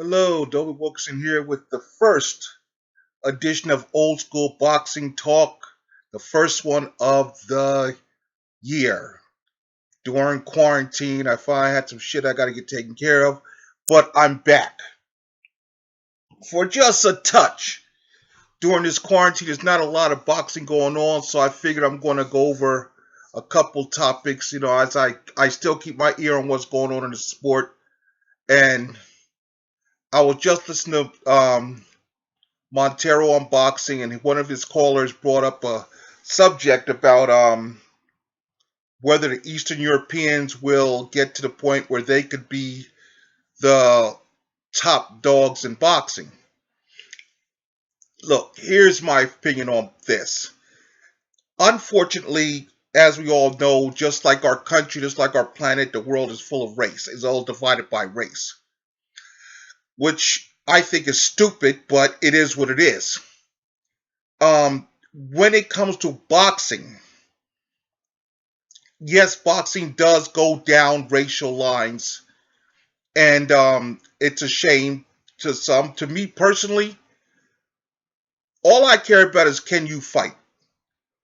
Hello, Dobie Wilkerson here with the first edition of Old School Boxing Talk, the first one of the year. During quarantine, I finally had some shit I got to get taken care of, but I'm back for just a touch. During this quarantine, there's not a lot of boxing going on, so I figured I'm going to go over a couple topics, as I still keep my ear on what's going on in the sport. And I was just listening to Montero on boxing, and one of his callers brought up a subject about whether the Eastern Europeans will get to the point where they could be the top dogs in boxing. Look, here's my opinion on this. Unfortunately, as we all know, just like our country, just like our planet, the world is full of race. It's all divided by race, which I think is stupid, but it is what it is. When it comes to boxing, yes, boxing does go down racial lines, and it's a shame to some. To me personally, all I care about is can you fight.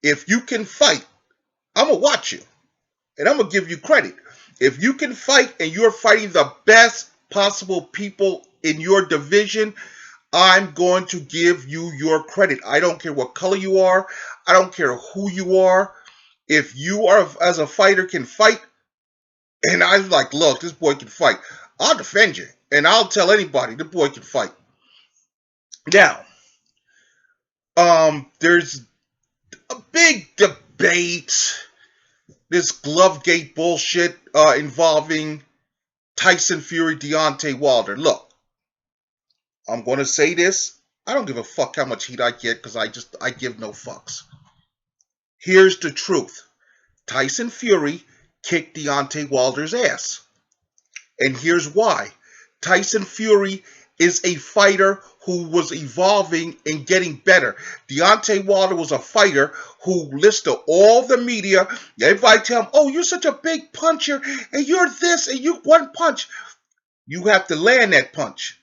If you can fight, I'm gonna watch you, and I'm gonna give you credit. If you can fight and you're fighting the best possible people in your division, I'm going to give you your credit. I don't care what color you are. I don't care who you are. If you are, as a fighter, can fight, and I was like, look, this boy can fight. I'll defend you. And I'll tell anybody the boy can fight. Now, there's a big debate, this Glovegate bullshit involving Tyson Fury, Deontay Wilder. Look, I'm gonna say this. I don't give a fuck how much heat I get because I give no fucks. Here's the truth. Tyson Fury kicked Deontay Wilder's ass. And here's why. Tyson Fury is a fighter who was evolving and getting better. Deontay Wilder was a fighter who listened to all the media. Everybody tell him, oh, you're such a big puncher, and you're this, and you one punch. You have to land that punch.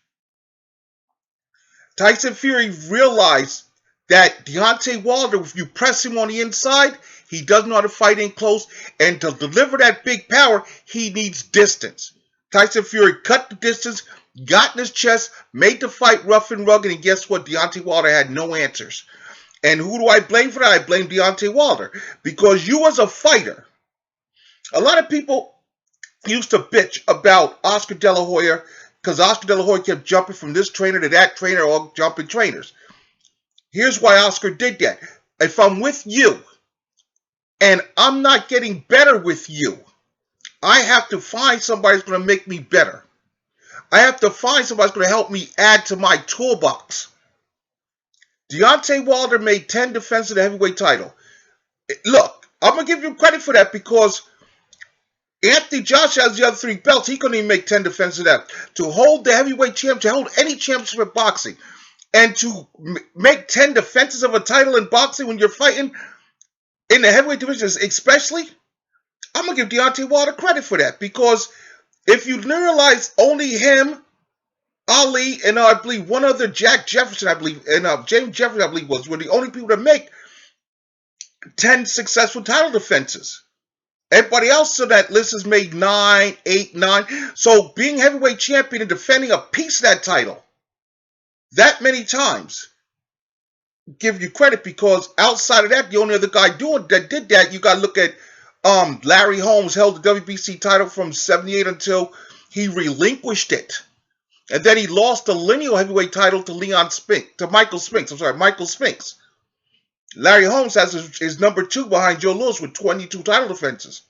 Tyson Fury realized that Deontay Wilder, if you press him on the inside, he doesn't know how to fight in close, and to deliver that big power, he needs distance. Tyson Fury cut the distance, got in his chest, made the fight rough and rugged, and guess what? Deontay Wilder had no answers. And who do I blame for that? I blame Deontay Wilder. Because you as a fighter, a lot of people used to bitch about Oscar De La Hoya because Oscar De La Hoya kept jumping from this trainer to that trainer, all jumping trainers. Here's why Oscar did that. If I'm with you and I'm not getting better with you, I have to find somebody who's going to make me better. I have to find somebody who's going to help me add to my toolbox. Deontay Wilder made 10 defenses of the heavyweight title. Look, I'm going to give you credit for that because Anthony Joshua has the other 3 belts. He couldn't even make 10 defenses of that. To hold the heavyweight championship, to hold any championship in boxing, and to make 10 defenses of a title in boxing when you're fighting in the heavyweight division, especially, I'm going to give Deontay Wilder credit for that because if you realize only him, Ali, and I believe one other, Jack Jefferson, I believe, and James Jefferson, I believe, were the only people to make 10 successful title defenses. Everybody else on that list has made 9, 8, 9. So being heavyweight champion and defending a piece of that title that many times, give you credit because outside of that, the only other guy doing that did that, you got to look at Larry Holmes held the WBC title from 78 until he relinquished it. And then he lost the lineal heavyweight title to Michael Spinks. Michael Spinks. Larry Holmes is number 2 behind Joe Louis with 22 title defenses.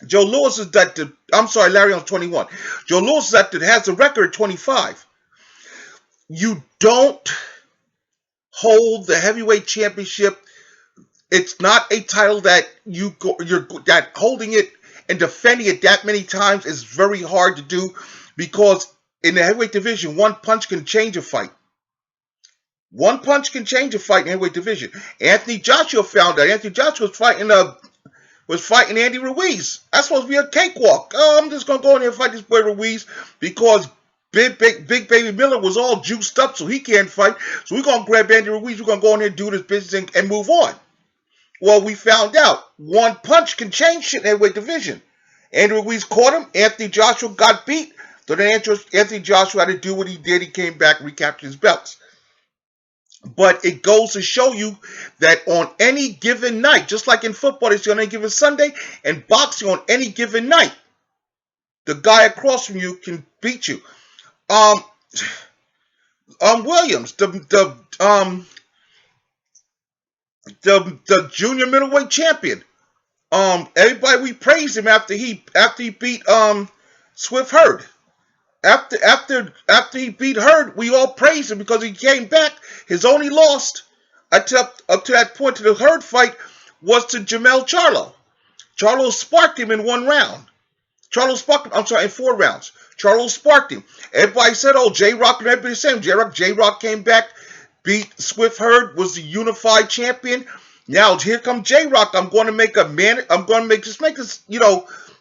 Joe Louis is Larry Holmes 21. Joe Louis has the record at 25. You don't hold the heavyweight championship. It's not a title that that holding it and defending it that many times is very hard to do because in the heavyweight division, one punch can change a fight. One punch can change a fight in the heavyweight division. Anthony Joshua found that. Anthony Joshua was fighting Andy Ruiz. That's supposed to be a cakewalk. I'm just going to go in there and fight this boy Ruiz because Big Baby Miller was all juiced up, so he can't fight. So we're gonna grab Andy Ruiz. We're gonna go in there, do this business, and move on. Well, we found out one punch can change shit in heavyweight division. Andy Ruiz caught him. Anthony Joshua got beat. So then Anthony Joshua had to do what he did. He came back, recaptured his belts. But it goes to show you that on any given night, just like in football, it's on any given Sunday, and boxing on any given night, the guy across from you can beat you. Williams, the junior middleweight champion. Everybody, we praised him after he beat Swift Hurd. After he beat Hurd, we all praised him because he came back. His only loss up to that point to the Hurd fight was to Jermell Charlo. Charlo sparked him in 1 round. In 4 rounds. Charlo sparked him. Everybody said, "Oh, J-Rock and everybody said J-Rock came back, beat Swift Hurd, was the unified champion. Now here comes J-Rock. I'm going to make this,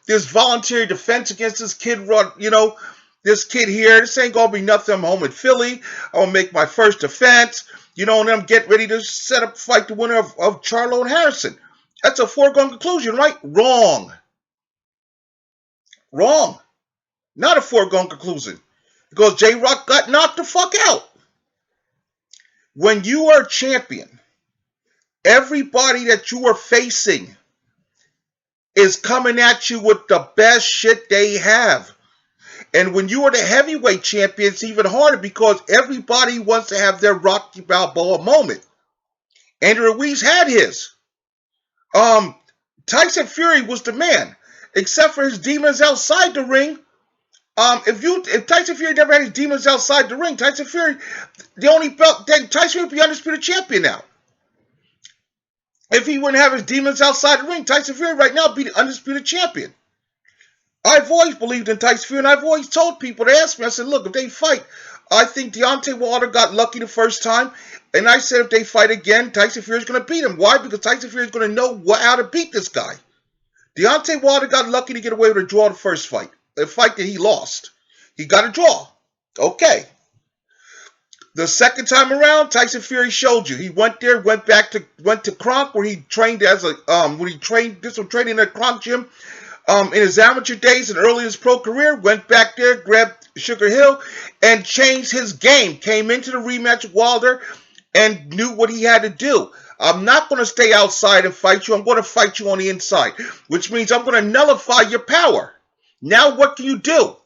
this voluntary defense against this kid, this kid here. This ain't gonna be nothing. I'm home in Philly. I'm gonna make my first defense, and I'm getting ready to set up fight the winner of Charlo and Harrison." That's a foregone conclusion, right? Wrong. Not a foregone conclusion. Because J-Rock got knocked the fuck out. When you are champion, everybody that you are facing is coming at you with the best shit they have. And when you are the heavyweight champion, it's even harder because everybody wants to have their Rocky Balboa moment. Andy Ruiz had his. Tyson Fury was the man, except for his demons outside the ring. If Tyson Fury never had his demons outside the ring, Tyson Fury would be undisputed champion now. If he wouldn't have his demons outside the ring, Tyson Fury right now would be the undisputed champion. I've always believed in Tyson Fury, and I've always told people to ask me, I said, look, if they fight, I think Deontay Wilder got lucky the first time, and I said if they fight again, Tyson Fury's going to beat him. Why? Because Tyson Fury's going to know how to beat this guy. Deontay Wilder got lucky to get away with a draw the first fight, a fight that he lost. He got a draw. Okay. The second time around, Tyson Fury showed you. He went to Kronk, where he trained did some training at Kronk gym. In his amateur days and early in his pro career, went back there, grabbed Sugar Hill, and changed his game. Came into the rematch with Wilder and knew what he had to do. I'm not going to stay outside and fight you. I'm going to fight you on the inside, which means I'm going to nullify your power. Now what can you do?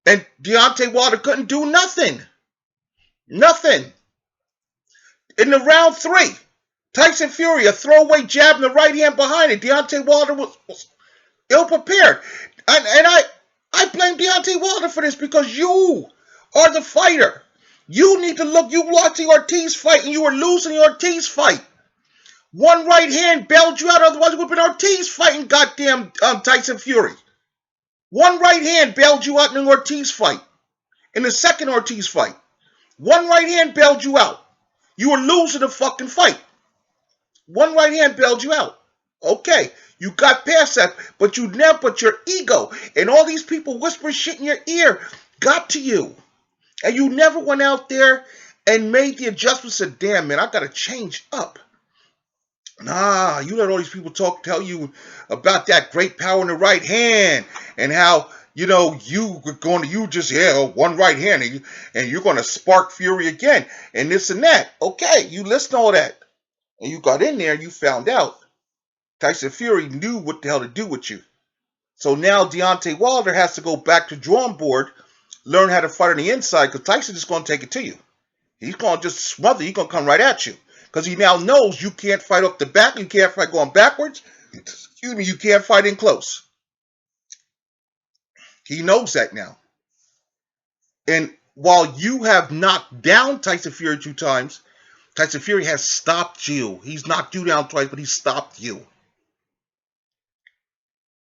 And Deontay Wilder couldn't do nothing. Nothing. In the round 3, Tyson Fury, a throwaway jab in the right hand behind it. Deontay Wilder was ill-prepared. And I blame Deontay Wilder for this because you are the fighter. You need to look. You watched the Ortiz fight and you were losing the Ortiz fight. One right hand bailed you out, otherwise it would have been Ortiz fighting goddamn Tyson Fury. One right hand bailed you out in the Ortiz fight. In the second Ortiz fight. One right hand bailed you out. You were losing the fucking fight. One right hand bailed you out. Okay, you got past that, but your ego and all these people whispering shit in your ear got to you. And you never went out there and made the adjustments and said, damn, man, I got to change up. Nah, you let all these people tell you about that great power in the right hand and how, one right hand and you're going to spark Fury again and this and that. Okay, you listen to all that. And you got in there and you found out Tyson Fury knew what the hell to do with you. So now Deontay Wilder has to go back to drawing board, learn how to fight on the inside, because Tyson's just going to take it to you. He's going to just smother you. He's going to come right at you. Because he now knows you can't fight off the back. You can't fight going backwards. You can't fight in close. He knows that now. And while you have knocked down Tyson Fury 2 times, Tyson Fury has stopped you. He's knocked you down twice, but he stopped you.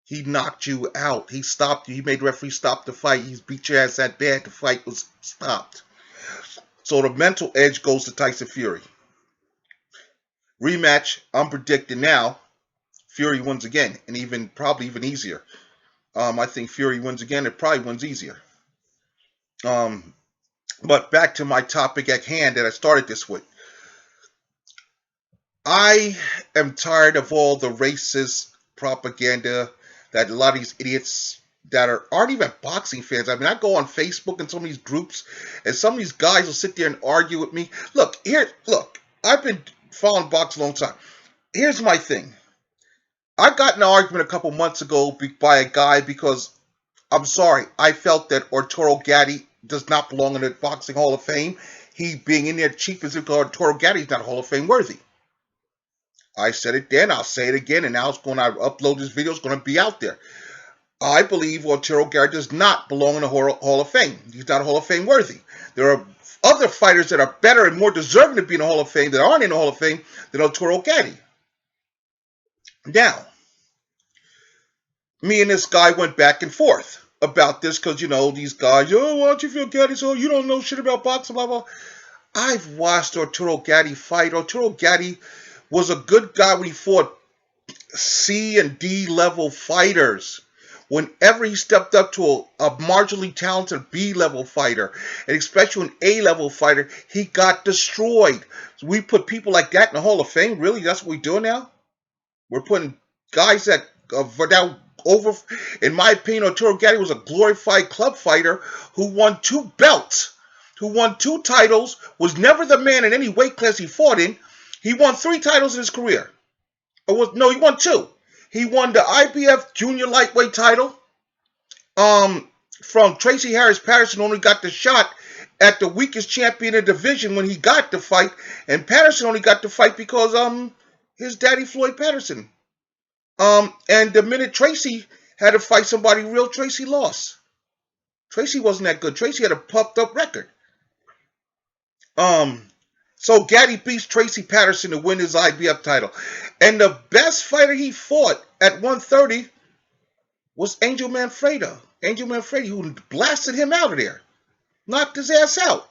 He knocked you out. He stopped you. He made the referee stop the fight. He's beat your ass that bad. The fight was stopped. So the mental edge goes to Tyson Fury. Rematch, I'm predicting now, Fury wins again, and probably even easier. I think Fury wins again. It probably wins easier. Um, but back to my topic at hand that I started this with. I am tired of all the racist propaganda that a lot of these idiots that aren't even boxing fans. I mean, I go on Facebook and some of these groups, and some of these guys will sit there and argue with me. Look, I've been following boxing a long time. Here's my thing. I got in an argument a couple months ago by a guy because I'm sorry, I felt that Arturo Gatti does not belong in the Boxing Hall of Fame. He being in there chief is because Arturo Gatti is not Hall of Fame worthy. I said it then, I'll say it again, and now it's going to upload this video, it's going to be out there. I believe Arturo Gatti does not belong in the Hall of Fame. He's not Hall of Fame worthy. There are other fighters that are better and more deserving to be in the Hall of Fame that aren't in the Hall of Fame than Arturo Gatti. Now, me and this guy went back and forth about this because, these guys, oh, why don't you feel Gatti so you don't know shit about boxing, blah, blah. I've watched Arturo Gatti fight. Arturo Gatti was a good guy when he fought C and D level fighters. Whenever he stepped up to a marginally talented B level fighter, and especially an A level fighter, he got destroyed. So we put people like that in the Hall of Fame. Really, that's what we do now. We're putting guys that now over. In my opinion, Arturo Gatti was a glorified club fighter who won 2 belts, who won 2 titles, was never the man in any weight class he fought in. He won 3 titles in his career. He won 2. He won the IBF junior lightweight title from Tracy Harris Patterson, only got the shot at the weakest champion in the division when he got the fight, and Patterson only got the fight because his daddy Floyd Patterson. And the minute Tracy had to fight somebody real, Tracy lost. Tracy wasn't that good. Tracy had a puffed up record. So Gatti beats Tracy Patterson to win his IBF title. And the best fighter he fought at 130 was Angel Manfredo. Angel Manfredo, who blasted him out of there. Knocked his ass out.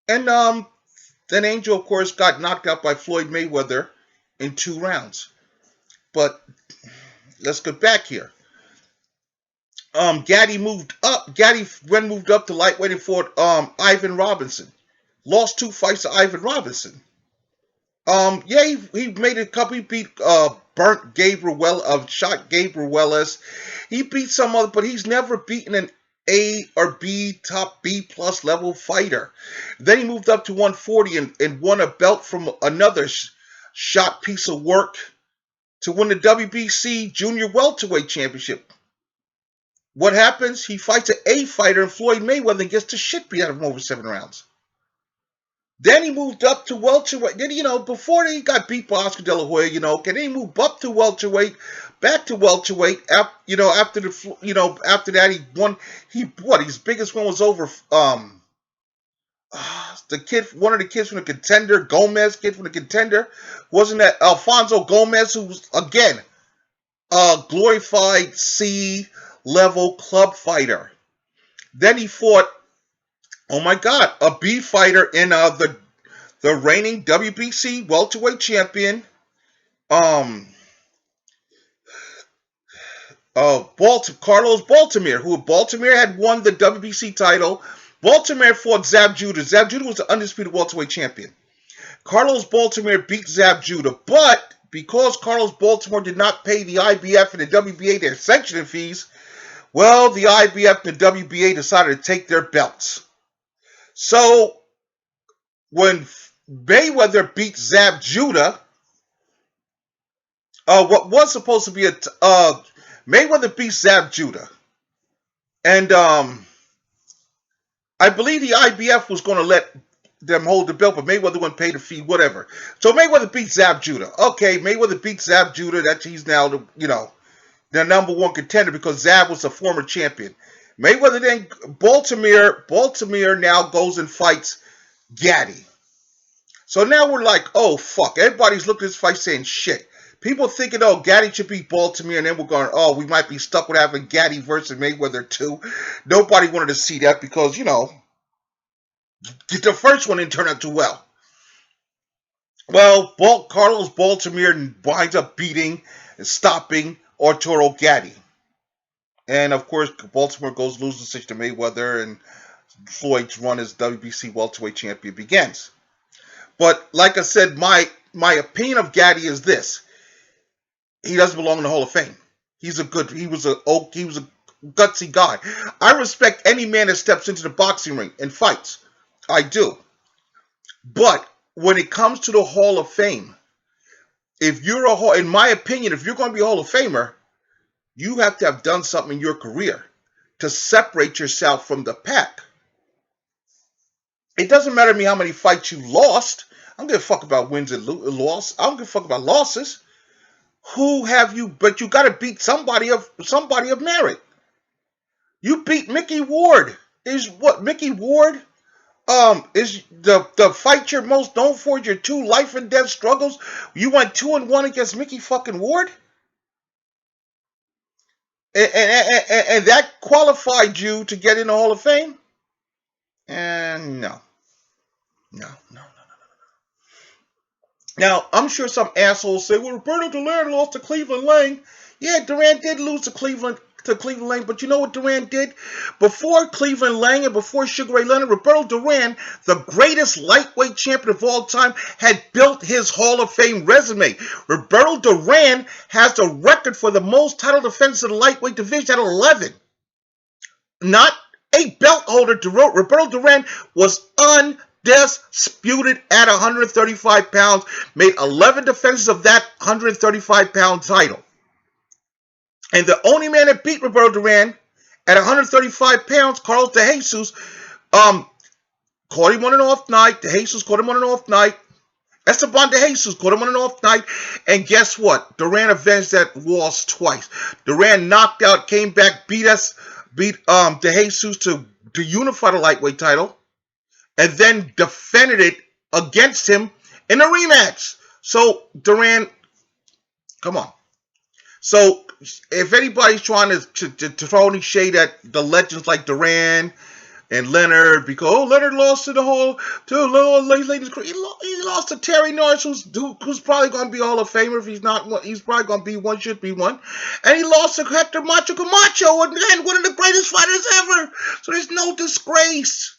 And then Angel, of course, got knocked out by Floyd Mayweather in 2 rounds. But let's get back here. Gatti moved up. Gatti then moved up to lightweight and fought Ivan Robinson. Lost 2 fights to Ivan Robinson. He made a couple. He beat shot Gabriel Wells. He beat some other, but he's never beaten an A or B, top B plus level fighter. Then he moved up to 140 and won a belt from another shot piece of work to win the WBC Junior Welterweight Championship. What happens? He fights an A fighter in Floyd Mayweather and gets the shit beat out of him over 7 rounds. Then he moved up to welterweight. Then, before he got beat by Oscar De La Hoya, then he moved up to welterweight, back to welterweight. After that he won. His biggest one was over one of the kids from the Contender, Gomez, kid from the Contender. Wasn't that Alfonso Gomez, who was, again, a glorified C-level club fighter. Then he fought, oh my God, a B fighter in the reigning WBC welterweight champion, Carlos Baltimore, who Baltimore had won the WBC title. Baltimore fought Zab Judah. Zab Judah was the undisputed welterweight champion. Carlos Baltimore beat Zab Judah, but because Carlos Baltimore did not pay the IBF and the WBA their sanctioning fees, well, the IBF and the WBA decided to take their belts. So when Mayweather beat Zab Judah, what was supposed to be Mayweather beat Zab Judah, and I believe the IBF was going to let them hold the belt, but Mayweather wouldn't pay the fee, whatever. So Mayweather beat Zab Judah. Okay, Mayweather beat Zab Judah. He's now the number 1 contender because Zab was a former champion. Mayweather then Baltimore now goes and fights Gatti. So now we're like, oh fuck! Everybody's looking at this fight saying shit. People thinking, oh, Gatti should beat Baltimore, and then we're going, oh, we might be stuck with having Gatti versus Mayweather too. Nobody wanted to see that because, the first one didn't turn out too well. Well, Carlos Baltimore winds up beating and stopping Arturo Gatti. And of course, Baltimore goes losing 6 to Mayweather, and Floyd's run as WBC welterweight champion begins. But like I said, my opinion of Gatti is this: he doesn't belong in the Hall of Fame. He was a gutsy guy. I respect any man that steps into the boxing ring and fights. I do. But when it comes to the Hall of Fame, if you're in my opinion, if you're going to be a Hall of Famer, you have to have done something in your career to separate yourself from the pack. It doesn't matter to me how many fights you lost. I don't give a fuck about wins and losses. I don't give a fuck about losses. Who have you? But you got to beat somebody of merit. You beat Mickey Ward. Is what Mickey Ward is the fight you're most known for? Your 2 life and death struggles. You went 2-1 against Mickey fucking Ward, and that qualified you to get in the Hall of Fame. And no. Now, I'm sure some assholes say, well, Roberto Duran lost to Cleveland Lang. Yeah, Duran did lose to Cleveland Lang, but you know what Duran did? Before Cleveland Lang and before Sugar Ray Leonard, Roberto Duran, the greatest lightweight champion of all time, had built his Hall of Fame resume. Roberto Duran has the record for the most title defenses in the lightweight division at 11. Not a belt holder. Roberto Duran was undisputed at 135 pounds, made 11 defenses of that 135-pound title. And the only man that beat Roberto Duran at 135 pounds, Carlos De Jesus, caught him on an off night. De Jesus caught him on an off night. Esteban De Jesus caught him on an off night. And guess what? Duran avenged that loss twice. Duran knocked out, came back, beat De Jesus to unify the lightweight title, and then defended it against him in a rematch. So Duran, come on. So if anybody's trying to throw any shade at the legends like Duran and Leonard, because Leonard lost to he lost to Terry Norris, who's probably going to be a Hall of Famer. If he's not, he's probably going to be one, should be one. And he lost to Hector Macho Camacho, and one of the greatest fighters ever. So there's no disgrace.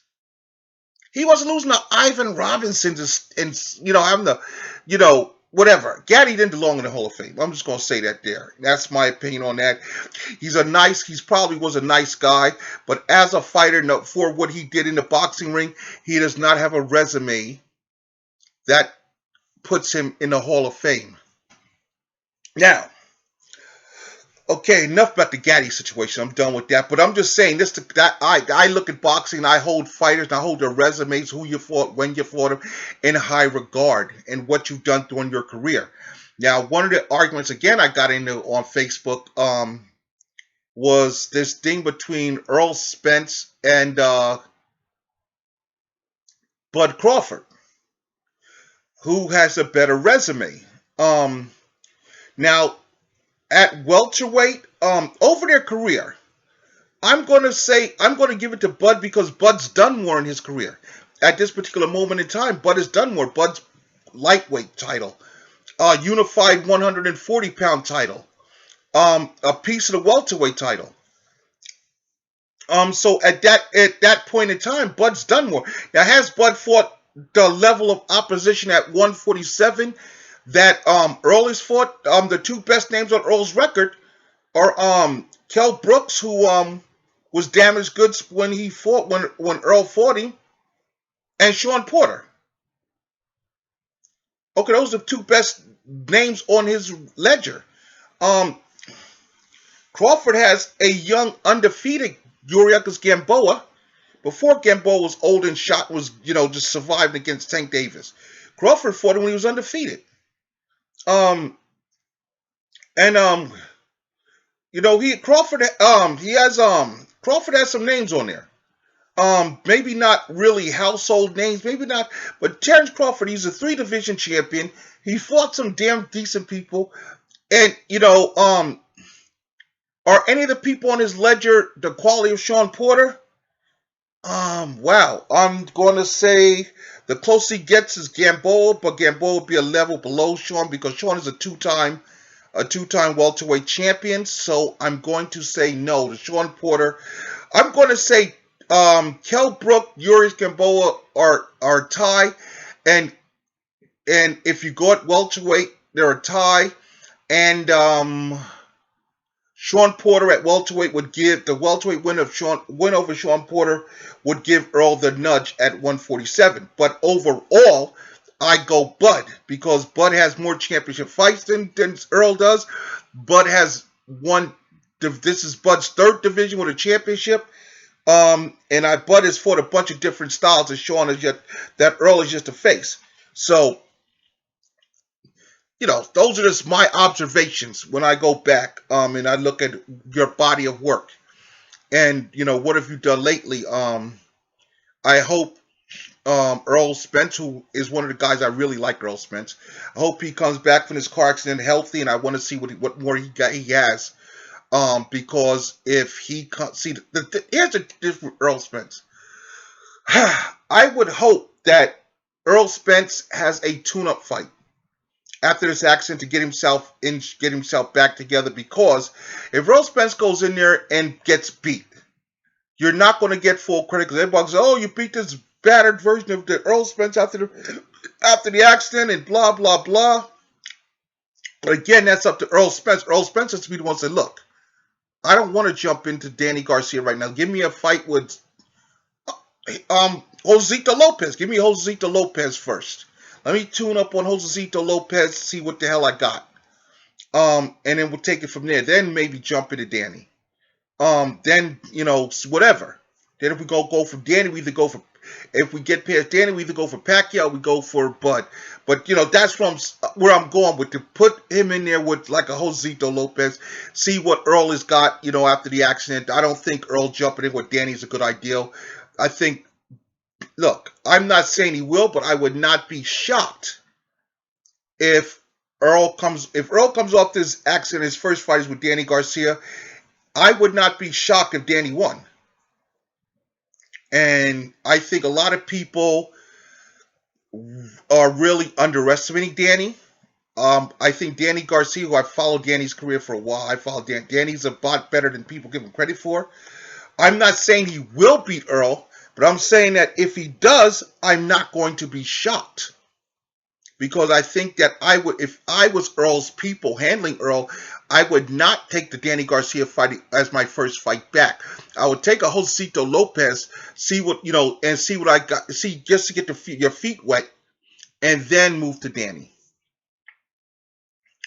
He wasn't losing to Ivan Robinson and having the whatever. Gatti didn't belong in the Hall of Fame. I'm just going to say that there. That's my opinion on that. He's probably was a nice guy, but as a fighter, for what he did in the boxing ring, he does not have a resume that puts him in the Hall of Fame. Now, okay, enough about the Gatti situation. I'm done with that. But I'm just saying this. I look at boxing. I hold fighters. And I hold their resumes, who you fought, when you fought them, in high regard, and what you've done during your career. Now, one of the arguments again I got into on Facebook was this thing between Earl Spence and Bud Crawford, who has a better resume. Now, at welterweight, over their career, I'm going to give it to Bud because Bud's done more in his career. At this particular moment in time, Bud has done more. Bud's lightweight title, unified 140-pound title, a piece of the welterweight title. So at that point in time, Bud's done more. Now, has Bud fought the level of opposition at 147 that Earl has fought? The 2 best names on Earl's record are Kell Brooks, who was damaged goods when Earl fought him, and Sean Porter. Okay, those are the 2 best names on his ledger. Crawford has a young undefeated Yuriorkis Gamboa. Before Gamboa was old and shot, just survived against Tank Davis. Crawford fought him when he was undefeated. Crawford has some names on there. Maybe not really household names, maybe not, but Terrence Crawford, he's a 3-division champion. He fought some damn decent people. And, are any of the people on his ledger the quality of Sean Porter? Wow. I'm going to say the closest he gets is Gamboa, but Gamboa would be a level below Sean because Sean is a 2-time a two-time welterweight champion. So I'm going to say no to Shawn Porter. I'm going to say Kell Brook, Yuri Gamboa are tie, and if you go at welterweight, they're a tie, and Shawn Porter at welterweight would give the welterweight win over Shawn Porter would give Earl the nudge at 147. But overall, I go Bud because Bud has more championship fights than Earl does. Bud has won. This is Bud's third division with a championship. Bud has fought a bunch of different styles, and Shawn is yet that Earl is just a face. So those are just my observations when I go back and I look at your body of work. And, what have you done lately? I hope Earl Spence, who is one of the guys I really like, Earl Spence, I hope he comes back from his car accident healthy, and I want to see what more he has. Because if he see here's the different Earl Spence. I would hope that Earl Spence has a tune-up fight after this accident to get himself back together, because if Earl Spence goes in there and gets beat, you're not going to get full credit because everybody says, "Oh, you beat this battered version of the Earl Spence after the accident," and blah blah blah. But again, that's up to Earl Spence. Earl Spence has to be the one to say, "Look, I don't want to jump into Danny Garcia right now. Give me a fight with Josito Lopez. Give me Josito Lopez first. Let me tune up on Josito Lopez, see what the hell I got. And then we'll take it from there. Then maybe jump into Danny. Then, whatever. Then if we go from Danny, if we get past Danny, we either go for Pacquiao, we go for Bud. But, that's where I'm going with, to put him in there with like a Josito Lopez, see what Earl has got, after the accident. I don't think Earl jumping in with Danny is a good idea. I think, look, I'm not saying he will, but I would not be shocked if Earl comes off this accident, his first fight is with Danny Garcia. I would not be shocked if Danny won. And I think a lot of people are really underestimating Danny. I think Danny Garcia, who I've followed Danny's career for a while, I follow Danny. Danny's a lot better than people give him credit for. I'm not saying he will beat Earl, but I'm saying that if he does, I'm not going to be shocked. Because I think that if I was Earl's people handling Earl, I would not take the Danny Garcia fight as my first fight back. I would take a Josito Lopez, see what I got, just to get your feet wet, and then move to Danny.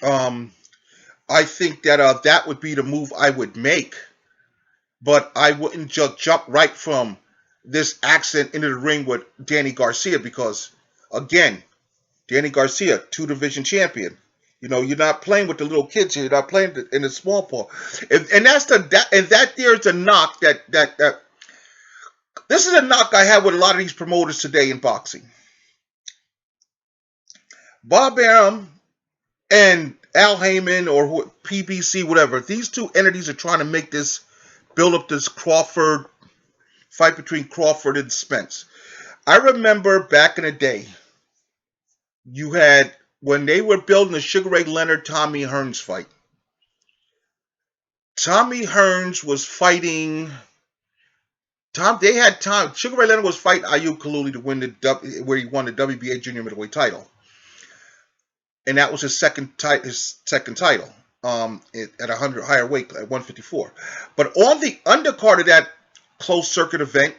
I think that that would be the move I would make, but I wouldn't just jump right from this accident into the ring with Danny Garcia, because, again, Danny Garcia, 2-division champion. You're not playing with the little kids here. You're not playing in the small paw. And that there's a knock that this is a knock I have with a lot of these promoters today in boxing. Bob Arum and Al Heyman, or PBC, whatever. These two entities are trying to build up this Crawford fight between Crawford and Spence. I remember back in the day, you had, when they were building the Sugar Ray Leonard Tommy Hearns fight, Tommy Hearns was fighting Sugar Ray Leonard was fighting Ayub Kaluli to win where he won the WBA junior middleweight title, and that was his second title at 100 higher weight at 154. But on the undercard of that closed circuit event,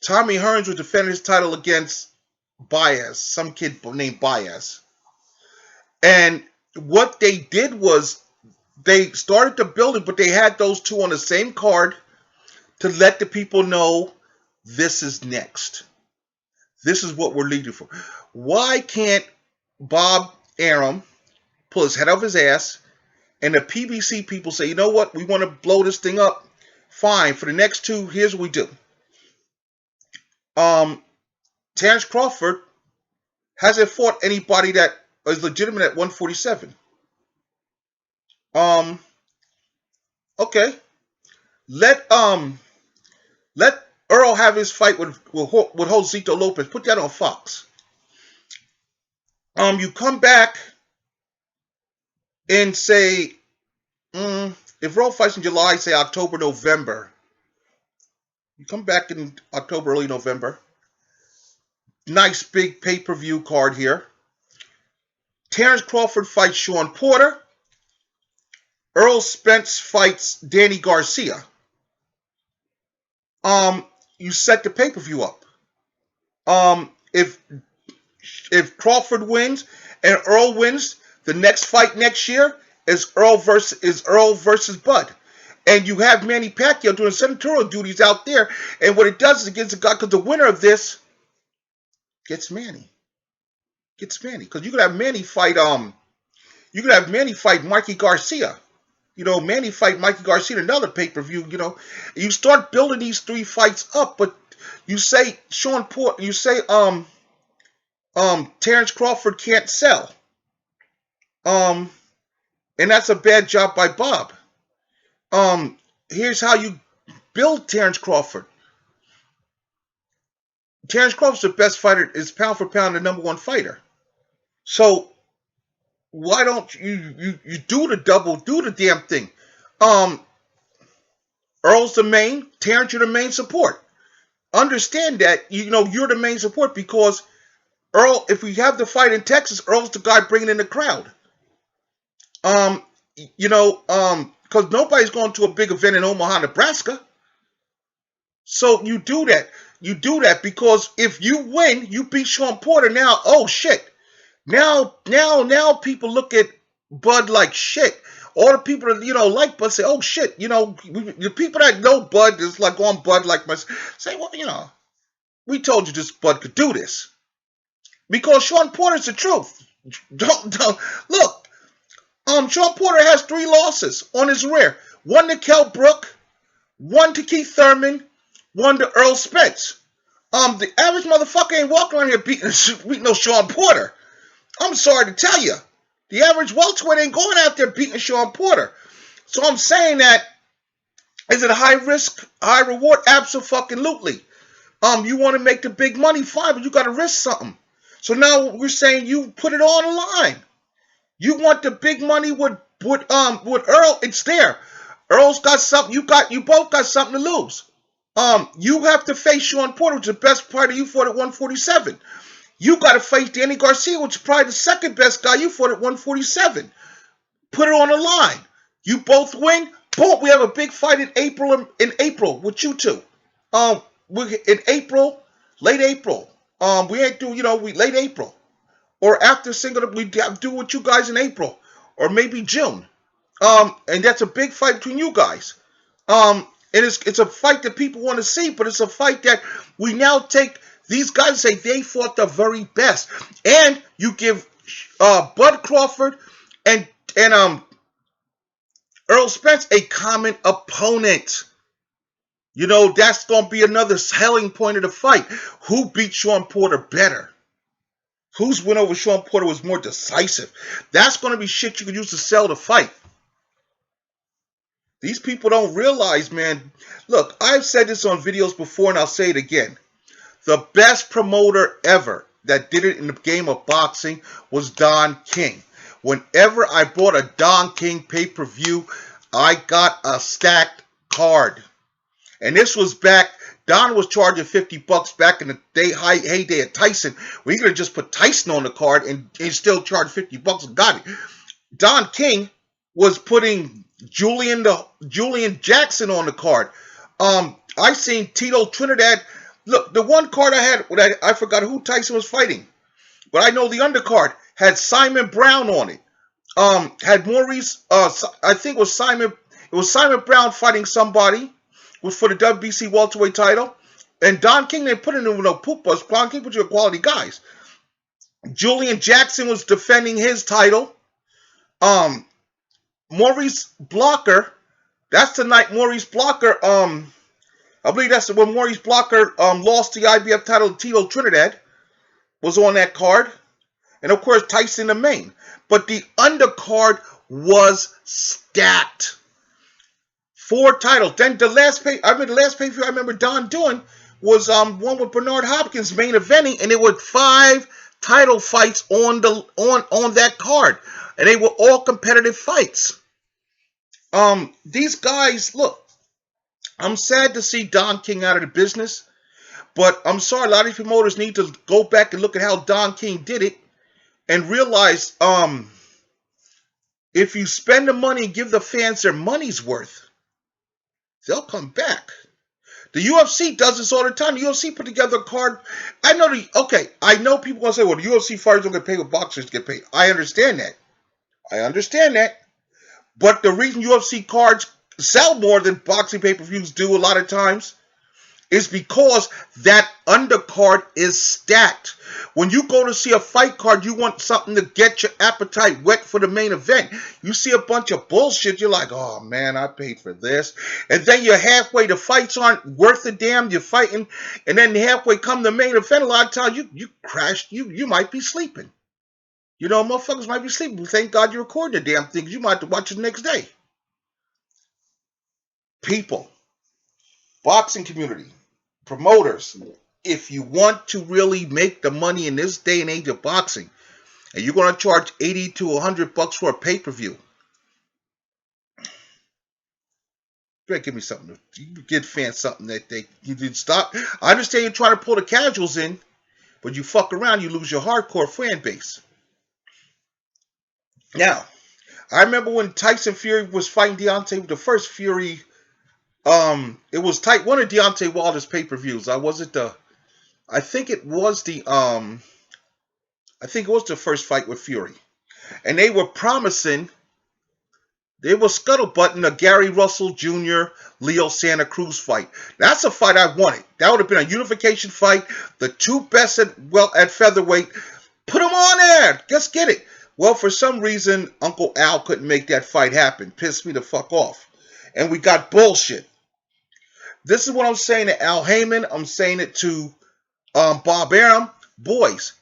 Tommy Hearns was defending his title against Baez, some kid named Baez. And what they did was they started to build it, but they had those two on the same card to let the people know this is next. This is what we're leading for. Why can't Bob Arum pull his head off his ass and the PBC people say, you know what, we want to blow this thing up? Fine, for the next two, here's what we do. Terrence Crawford hasn't fought anybody that is legitimate at 147. Okay. Let Earl have his fight with Josito Lopez. Put that on Fox. You come back in, say, if Earl fights in July, say October, November, you come back in October, early November. Nice big pay-per-view card here. Terrence Crawford fights Shawn Porter. Errol Spence fights Danny Garcia. You set the pay-per-view up. If Crawford wins and Earl wins, the next fight next year is Earl versus Bud. And you have Manny Pacquiao doing senatorial duties out there. And what it does is it gives the guy, because the winner of this gets Manny. Because you could have Manny fight Mikey Garcia. Manny fight Mikey Garcia in another pay-per-view. You start building these three fights up, but you say Shawn Porter, you say Terrence Crawford can't sell. And that's a bad job by Bob. Here's how you build Terrence Crawford. Terrence Crawford's the best fighter, is pound for pound the number one fighter. So why don't you do the damn thing? Earl's the main, Terrence, you're the main support. Understand that, you're the main support, because Earl, if we have the fight in Texas, Earl's the guy bringing in the crowd. Because nobody's going to a big event in Omaha, Nebraska. So you do that. You do that because if you win, you beat Shawn Porter. Now, oh shit. Now people look at Bud like shit. All the people that like Bud say, oh shit. The people that know Bud is like on Bud like myself say, well, we told you this Bud could do this. Because Shawn Porter's the truth. Don't look. Shawn Porter has 3 losses on his rear. 1 to Kell Brook, 1 to Keith Thurman, 1 to Earl Spence. The average motherfucker ain't walking around here beating no Shawn Porter. I'm sorry to tell you. The average welterweight ain't going out there beating Shawn Porter. So I'm saying that, is it a high risk, high reward? Absolutely. You want to make the big money, fine, but you got to risk something. So now we're saying you put it on the line. You want the big money with Earl? It's there. Earl's got something. You both got something to lose. You have to face Shawn Porter, which is the best fighter you fought at 147. You got to face Danny Garcia, which is probably the second best guy you fought at 147. Put it on the line. You both win. Boom. We have a big fight in April. With you two. In April, late April. We ain't do late April. Or after single, we do with you guys in April, or maybe June. And that's a big fight between you guys. And it's a fight that people want to see, but it's a fight that we now take these guys and say they fought the very best. And you give Bud Crawford and Earl Spence a common opponent. That's going to be another selling point of the fight. Who beat Shawn Porter better? Whose win over Shawn Porter was more decisive? That's going to be shit you can use to sell the fight. These people don't realize, man. Look, I've said this on videos before and I'll say it again. The best promoter ever that did it in the game of boxing was Don King. Whenever I bought a Don King pay-per-view, I got a stacked card. And this was back, Don was charging $50 back in the heyday of Tyson. We could have just put Tyson on the card and still charge $50 and got it. Don King was putting Julian Jackson on the card. I seen Tito Trinidad. Look, the one card I had, I forgot who Tyson was fighting, but I know the undercard had Simon Brown on it. Had Maurice, I think it was Simon Brown fighting somebody for the WBC welterweight title. And Don King didn't put in no poopas. Don King put you quality guys. Julian Jackson was defending his title. Maurice Blocker, that's the night Maurice Blocker, I believe that's when Maurice Blocker lost the IBF title to Tito Trinidad, was on that card. And of course, Tyson the main. But the undercard was stacked. 4 titles. Then the last pay-per-view I remember Don doing was one with Bernard Hopkins main eventing, and it was 5 title fights on that card, and they were all competitive fights. These guys, look, I'm sad to see Don King out of the business, but I'm sorry, a lot of these promoters need to go back and look at how Don King did it and realize, if you spend the money and give the fans their money's worth, they'll come back. The UFC does this all the time. The UFC put together a card. I know people gonna say, well, the UFC fighters don't get paid what boxers get paid. I understand that. But the reason UFC cards sell more than boxing pay-per-views do a lot of times is because that undercard is stacked. When you go to see a fight card, you want something to get your appetite wet for the main event. You see a bunch of bullshit, you're like, oh man, I paid for this. And then you're halfway, the fights aren't worth a damn, you're fighting, and then halfway come the main event, a lot of times you crashed, you might be sleeping. You know, motherfuckers might be sleeping. Thank God you're recording the damn thing, because you might have to watch it the next day. People, boxing community, promoters, if you want to really make the money in this day and age of boxing, and you're going to charge $80 to $100 for a pay-per-view, give me something. You give fans something that you did stop. I understand you're trying to pull the casuals in, but you fuck around, you lose your hardcore fan base. Now, I remember when Tyson Fury was fighting Deontay, the first Fury, it was one of Deontay Wilder's pay-per-views. I think it was the first fight with Fury. And they were promising, they were scuttlebutting a Gary Russell Jr. Leo Santa Cruz fight. That's a fight I wanted. That would have been a unification fight. The two best at featherweight. Put them on there. Just get it. Well, for some reason, Uncle Al couldn't make that fight happen. Pissed me the fuck off. And we got bullshit. This is what I'm saying to Al Heyman. I'm saying it to Bob Arum. Boys,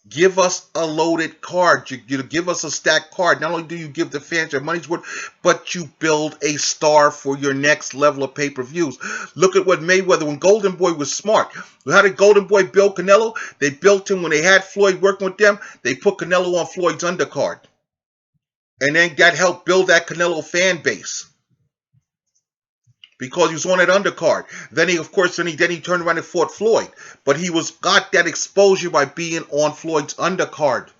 give us a loaded card. You give us a stacked card. Not only do you give the fans their money's worth, but you build a star for your next level of pay-per-views. Look at what Mayweather, when Golden Boy was smart. How did Golden Boy build Canelo? They built him when they had Floyd working with them. They put Canelo on Floyd's undercard. And then that helped build that Canelo fan base, because he was on that undercard. Then he turned around and fought Floyd. But he got that exposure by being on Floyd's undercard.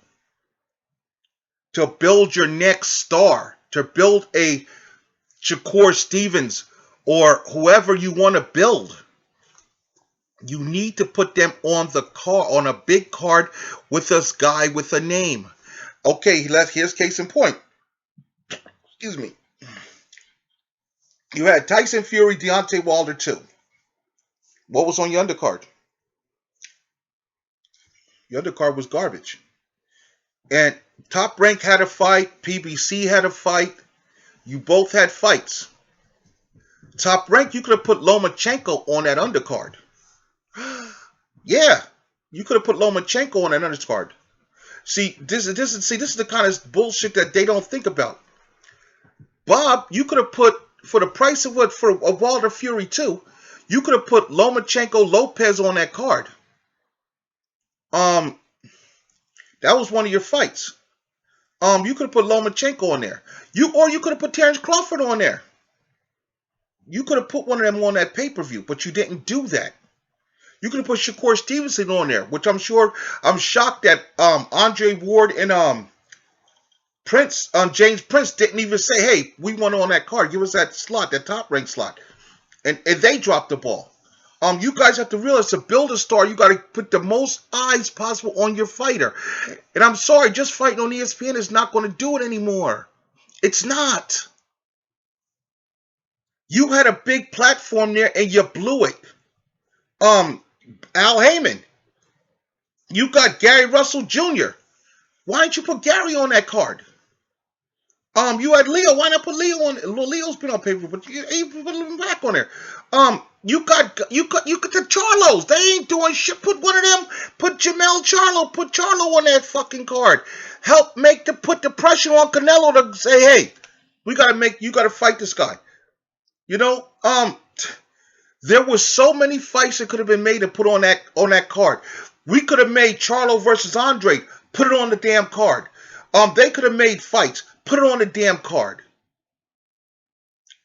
To build your next star, to build a Shakur Stevens or whoever you want to build, you need to put them on on a big card with this guy with a name. Okay, here's case in point. Excuse me. You had Tyson Fury, Deontay Wilder 2. What was on your undercard? Your undercard was garbage. And Top Rank had a fight. PBC had a fight. You both had fights. Top Rank, you could have put Lomachenko on that undercard. Yeah, you could have put Lomachenko on that undercard. See, this is the kind of bullshit that they don't think about. Bob, you could have put, for the price of for a Wilder Fury 2, you could have put Lomachenko Lopez on that card. That was one of your fights. You could have put Lomachenko on there. You could have put Terrence Crawford on there. You could have put one of them on that pay-per-view, but you didn't do that. You could have put Shakur Stevenson on there, which I'm shocked that Andre Ward and James Prince didn't even say, hey, we want on that card. Give us that slot, that Top Rank slot. And they dropped the ball. You guys have to realize, to build a star, you got to put the most eyes possible on your fighter. And I'm sorry, just fighting on ESPN is not going to do it anymore. It's not. You had a big platform there and you blew it. Al Heyman, you got Gary Russell Jr. Why didn't you put Gary on that card? You had Leo. Why not put Leo on? Leo's been on paper, but you put him back on there. You got the Charlos. They ain't doing shit. Put one of them. Put Jamel Charlo. Put Charlo on that fucking card. Help put the pressure on Canelo to say, hey, you gotta fight this guy. You know, There were so many fights that could have been made and put on that card. We could have made Charlo versus Andre, put it on the damn card. They could have made fights, put it on the damn card.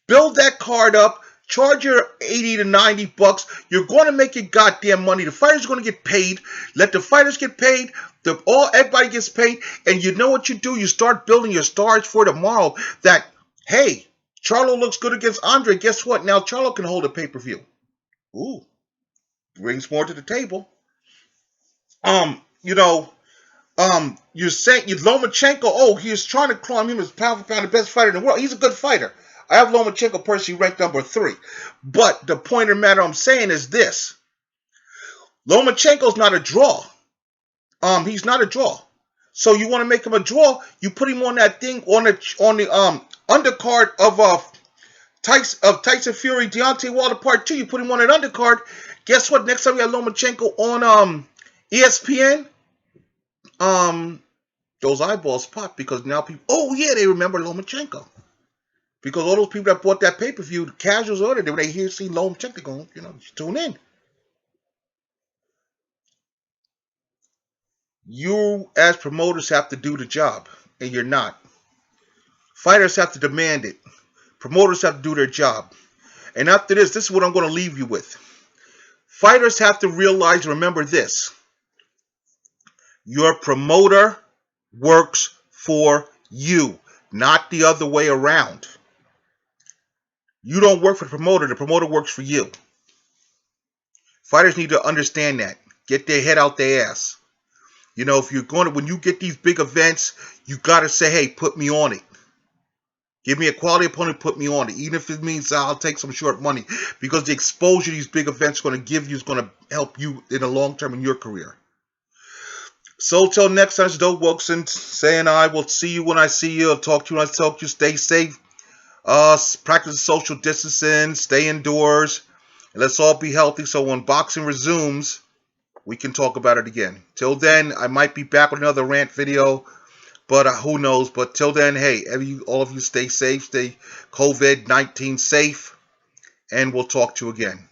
Build that card up. Charge your 80 to 90 bucks. You're going to make your goddamn money. The fighters are going to get paid. Let the fighters get paid. Everybody gets paid. And you know what you do? You start building your stars for tomorrow. That, hey, Charlo looks good against Andre. Guess what? Now Charlo can hold a pay-per-view. Ooh, brings more to the table. You're saying Lomachenko. Oh, he is trying to climb him as pound for pound the best fighter in the world. He's a good fighter. I have Lomachenko personally ranked number 3. But the point of the matter I'm saying is this. Lomachenko's not a draw. He's not a draw. So you want to make him a draw, you put him on that thing on the undercard of Tyson Fury, Deontay Wilder Part 2. You put him on that undercard. Guess what? Next time we have Lomachenko on ESPN, those eyeballs pop because now people, oh yeah, they remember Lomachenko. Because all those people that bought that pay-per-view, the casuals ordered, when they hear see Lomachenko, going, tune in. You as promoters have to do the job, and you're not. Fighters have to demand it. Promoters have to do their job. And after this is what I'm going to leave you with. Fighters have to realize, remember this. Your promoter works for you, not the other way around. You don't work for the promoter works for you. Fighters need to understand that. Get their head out their ass. If you're when you get these big events, you got to say, hey, put me on it. Give me a quality opponent, put me on it. Even if it means I'll take some short money. Because the exposure these big events are going to give you is going to help you in the long term in your career. So till next time, it's Doug Wilson saying I will see you when I see you. I'll talk to you when I talk to you. Stay safe. Practice social distancing. Stay indoors. And let's all be healthy so when boxing resumes, we can talk about it again. Till then, I might be back with another rant video. But who knows? But till then, hey, all of you stay safe. Stay COVID-19 safe. And we'll talk to you again.